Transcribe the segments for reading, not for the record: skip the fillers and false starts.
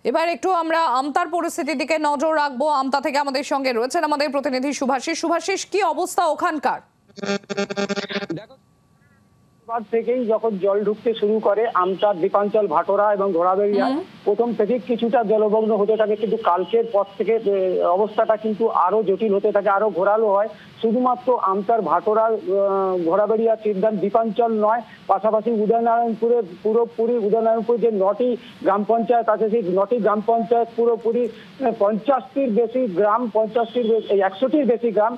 এবার একটু আমরা আমতার পরিস্থিতির দিকে নজর রাখবো। আমতা থেকে আমাদের সঙ্গে রয়েছেন আমাদের প্রতিনিধি শুভাশিস। কি অবস্থা ওখানকার? থেকেই যখন জল ঢুকতে শুরু করে আমতার, দ্বীপাঞ্চল, ভাটোরা এবং ঘোড়াবেড়িয়া প্রথম থেকে কিছুটা জলমগ্ন হতে থাকে, কিন্তু কালকের পর থেকে অবস্থাটা কিন্তু আরো জটিল হতে থাকে, আরো ঘোরালো হয়। শুধুমাত্র আমতার, ভাটোরা, ঘোড়াবেড়িয়া, চিরদান, দ্বীপাঞ্চল নয়, পাশাপাশি উদয়নারায়ণপুরের পুরোপুরি উদয়নারায়ণপুর যে 9টি গ্রাম পঞ্চায়েত আছে, সেই 9টি গ্রাম পঞ্চায়েত পুরোপুরি 50টির বেশি গ্রাম, 100টির বেশি গ্রাম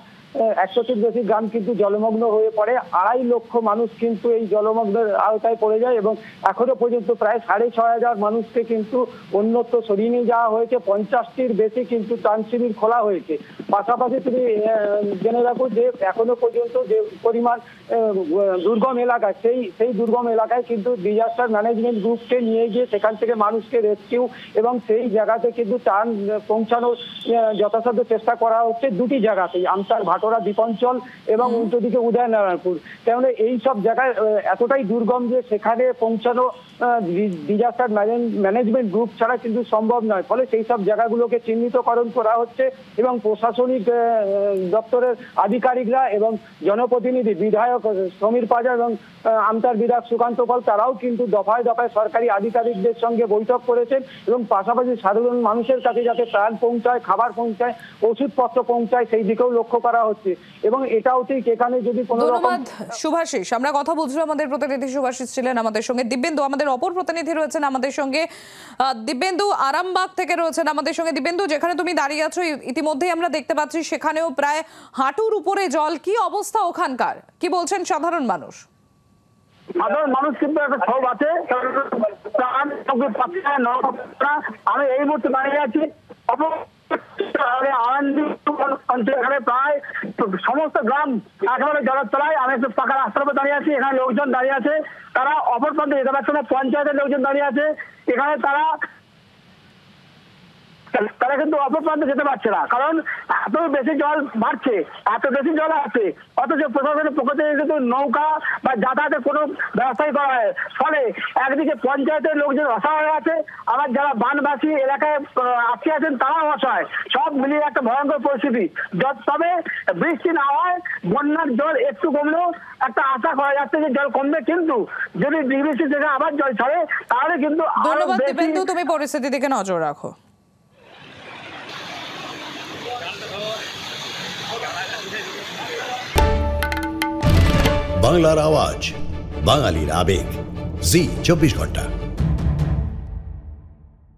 100টির বেশি গ্রাম কিন্তু জলমগ্ন হয়ে পড়ে। 2.5 লক্ষ মানুষ কিন্তু এই জলমগ্নের আওতায় পড়ে যায় এবং এখনো পর্যন্ত প্রায় 6,500 মানুষকে কিন্তু অন্যত্র সরিয়ে নিয়ে যাওয়া হয়েছে। 50টির বেশি কিন্তু ত্রাণ শিবির খোলা হয়েছে। পাশাপাশি তুমি জেনে রাখো যে এখনো পর্যন্ত যে পরিমাণ দুর্গম এলাকা, সেই দুর্গম এলাকায় কিন্তু ডিজাস্টার ম্যানেজমেন্ট গ্রুপকে নিয়ে গিয়ে সেখান থেকে মানুষকে রেস্কিউ এবং সেই জায়গাতে কিন্তু ত্রাণ পৌঁছানোর যথাসাধ্য চেষ্টা করা হচ্ছে। 2টি জায়গাতেই, আমতার, ভাটোরা, দ্বীপাঞ্চল এবং উল্টো দিকে উদয়নারায়ণপুর। কেননা এই সব জায়গায় এতটাই দুর্গম যে সেখানে পৌঁছানো ডিজাস্টার ম্যানেজমেন্ট গ্রুপ ছাড়া কিন্তু সম্ভব নয়। ফলে সেই সব জায়গাগুলোকে চিহ্নিতকরণ করা হচ্ছে এবং প্রশাসনিক দপ্তরের আধিকারিকরা এবং জনপ্রতিনিধি, বিধায়ক সমীর পাজা এবং আমতার বিধায়ক সুকান্ত পাল, তারাও কিন্তু দফায় দফায় সরকারি আধিকারিকদের সঙ্গে বৈঠক করেছেন এবং পাশাপাশি সাধারণ মানুষের কাছে যাতে ত্রাণ পৌঁছায়, খাবার পৌঁছায়, ওষুধপত্র পৌঁছায়, সেই দিকেও লক্ষ্য করা হচ্ছে। এবং এটাও ঠিক এখানে যদি কোনো ধন্যবাদ শুভাশিস। আমরা কথা বলছিলাম, আমাদের প্রতিনিধি শুভাশিস ছিলেন আমাদের সঙ্গে। দিব্যেন্দু আমাদের অপর প্রতিনিধি রয়েছেন আমাদের সঙ্গে। দিব্যেন্দু আরামবাগ থেকে রয়েছেন আমাদের সঙ্গে। দিব্যেন্দু, যেখানে তুমি দাঁড়িয়ে আছো ইতিমধ্যেই আমরা দেখতে পাচ্ছি সেখানেও প্রায় হাঁটুর উপরে জল। কি অবস্থা ওখানকার? কি বলছেন সাধারণ মানুষ? সাধারণ মানুষ কিন্তু একটা ক্ষোভ আছে। আমি এই মুহূর্তে দাঁড়িয়ে আছি এখানে প্রায় সমস্ত গ্রাম একেবারে জলের তলায়। আমি একটু পাকা রাস্তার উপর দাঁড়িয়ে আছি, এখানে লোকজন দাঁড়িয়ে আছে, তারা অপর প্রান্তে যেতে পারছে না। পঞ্চায়েতের লোকজন দাঁড়িয়ে আছে এখানে, তারা কিন্তু অপর প্রান্তে যেতে পারছে না, কারণ এত বেশি জল বাড়ছে, এত বেশি জল আছে। অথচ প্রশাসনের পক্ষ থেকে কিন্তু নৌকা বা যাতায়াতের কোনো ব্যবস্থাই করা হয়। ফলে একদিকে পঞ্চায়েতের লোকজন অসহায় আছে, আবার যারা বানবাসী এলাকায় আটকে আছেন তারাও অসহায়। সব মিলিয়ে একটা ভয়ঙ্কর পরিস্থিতি। তবে বৃষ্টি না হয়, বন্যার জল একটু কমলেও একটা আশা করা যাচ্ছে যে জল কমবে, কিন্তু যদি বৃষ্টি থেকে আবার জল ছাড়ে তাহলে কিন্তু। ধন্যবাদ দিব্যেন্দু, তুমি পরিস্থিতি দিকে নজর রাখো। বাংলার আওয়াজ, বাঙালির আবেগ, জি 24 ঘন্টা।